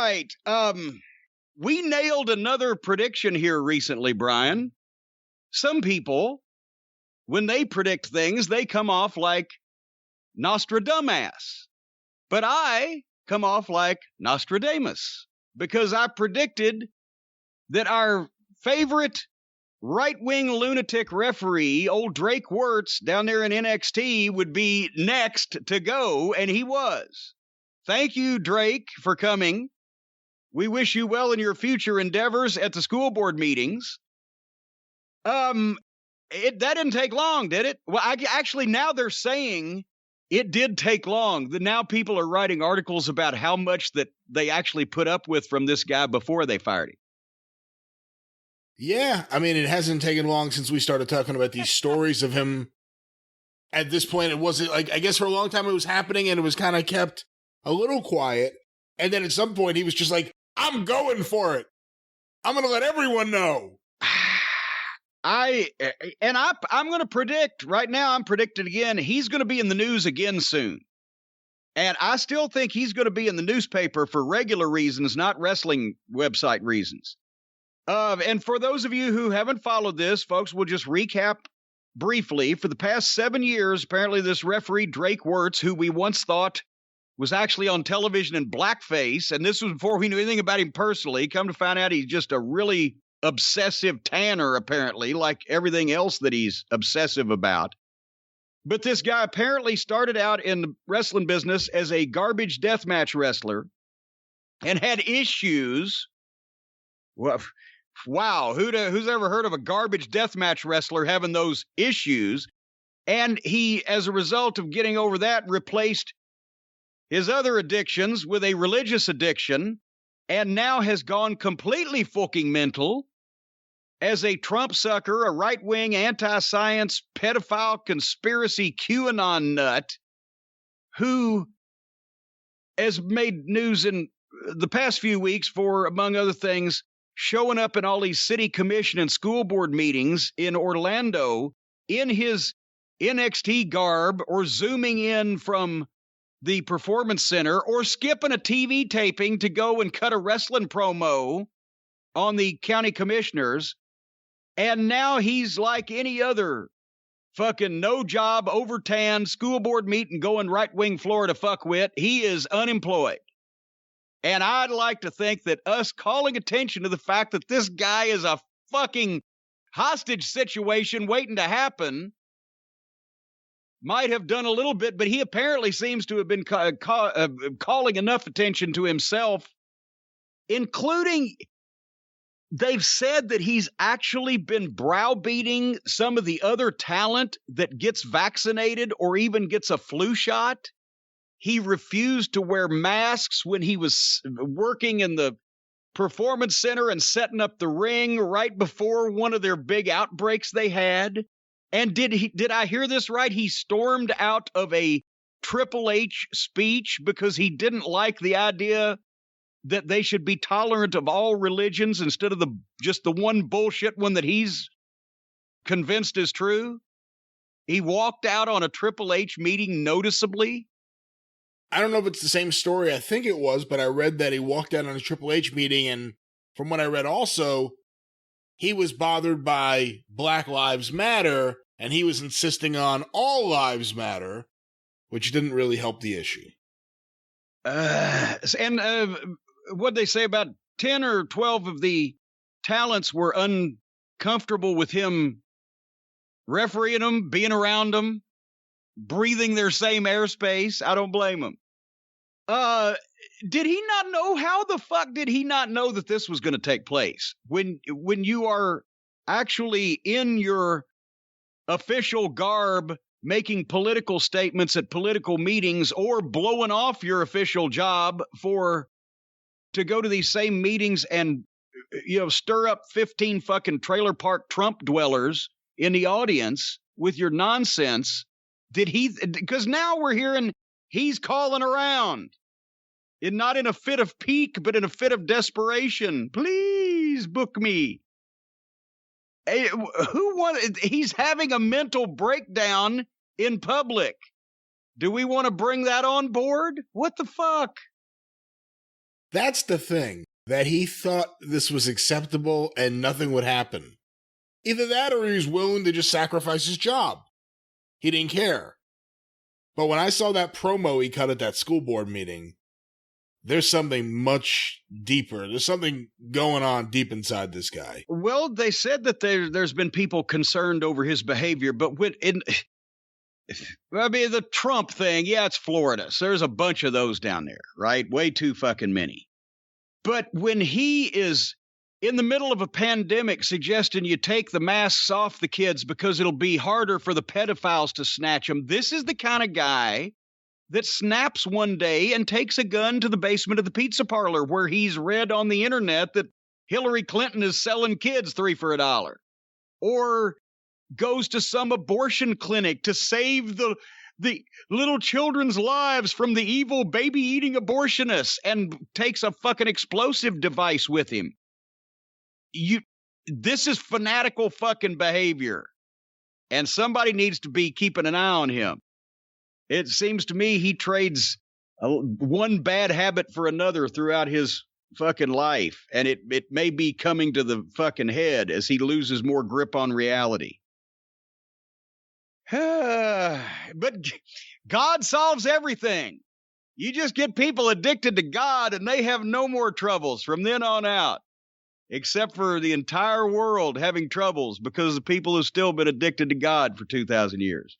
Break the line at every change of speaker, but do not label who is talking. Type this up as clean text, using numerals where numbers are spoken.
right. We nailed another prediction here recently, Brian. Some people, when they predict things, they come off like Nostradamus. But I come off like Nostradamus because I predicted that our favorite right-wing lunatic referee, old Drake Wuertz, down there in NXT, would be next to go, and he was. Thank you, Drake, for coming. We wish you well in your future endeavors at the school board meetings. That didn't take long, did it? Well, actually, now they're saying it did take long. Now people are writing articles about how much that they actually put up with from this guy before they fired him.
Yeah, I mean, it hasn't taken long since we started talking about these stories of him. At this point, it wasn't like, I guess for a long time it was happening and it was kind of kept a little quiet. And then at some point he was just like, I'm going for it. I'm going to let everyone know.
I'm going to predict right now, I'm predicting again, he's going to be in the news again soon. And I still think he's going to be in the newspaper for regular reasons, not wrestling website reasons. And for those of you who haven't followed this, folks, we'll just recap briefly. For the past 7 years, apparently this referee, Drake Wuertz, who we once thought was actually on television in blackface, and this was before we knew anything about him personally, come to find out he's just a really obsessive tanner, apparently, like everything else that he's obsessive about. But this guy apparently started out in the wrestling business as a garbage deathmatch wrestler and had issues. Well, wow, who's ever heard of a garbage deathmatch wrestler having those issues? And he, as a result of getting over that, replaced his other addictions with a religious addiction, and now has gone completely fucking mental as a Trump sucker, a right-wing, anti-science, pedophile, conspiracy QAnon nut who has made news in the past few weeks for, among other things, showing up in all these city commission and school board meetings in Orlando in his NXT garb, or zooming in from the performance center, or skipping a TV taping to go and cut a wrestling promo on the county commissioners. And now he's like any other fucking no job, overtanned school board meeting going right-wing Florida fuckwit. He is unemployed. And I'd like to think that us calling attention to the fact that this guy is a fucking hostage situation waiting to happen might have done a little bit, but he apparently seems to have been calling enough attention to himself, including they've said that he's actually been browbeating some of the other talent that gets vaccinated or even gets a flu shot. He refused to wear masks when he was working in the performance center and setting up the ring right before one of their big outbreaks they had. And did I hear this right? He stormed out of a Triple H speech because he didn't like the idea that they should be tolerant of all religions instead of just the one bullshit one that he's convinced is true. He walked out on a Triple H meeting noticeably.
I don't know if it's the same story. I think it was, but I read that he walked out on a Triple H meeting, and from what I read also, he was bothered by Black Lives Matter, and he was insisting on all lives matter, which didn't really help the issue.
What'd they say about 10 or 12 of the talents were uncomfortable with him refereeing them, being around them, breathing their same airspace? I don't blame him. Did he not know? How the fuck did he not know that this was going to take place? When you are actually in your official garb making political statements at political meetings, or blowing off your official job to go to these same meetings and, stir up 15 fucking trailer park Trump dwellers in the audience with your nonsense. Because now we're hearing he's calling around, and not in a fit of pique, but in a fit of desperation. Please book me. Hey, he's having a mental breakdown in public. Do we want to bring that on board? What the fuck?
That's the thing, that he thought this was acceptable and nothing would happen. Either that or he was willing to just sacrifice his job. He didn't care. But when I saw that promo he cut at that school board meeting, there's something much deeper. There's something going on deep inside this guy.
Well, they said that there's been people concerned over his behavior, but the Trump thing, yeah, it's Florida. So there's a bunch of those down there, right? Way too fucking many. But when he is in the middle of a pandemic suggesting you take the masks off the kids because it'll be harder for the pedophiles to snatch them, this is the kind of guy that snaps one day and takes a gun to the basement of the pizza parlor where he's read on the internet that Hillary Clinton is selling kids 3 for $1. Or goes to some abortion clinic to save the little children's lives from the evil baby-eating abortionists and takes a fucking explosive device with him. This is fanatical fucking behavior. And somebody needs to be keeping an eye on him. It seems to me he trades one bad habit for another throughout his fucking life. And it may be coming to the fucking head as he loses more grip on reality. But God solves everything. You just get people addicted to God and they have no more troubles from then on out. Except for the entire world having troubles because the people have still been addicted to God for 2,000 years.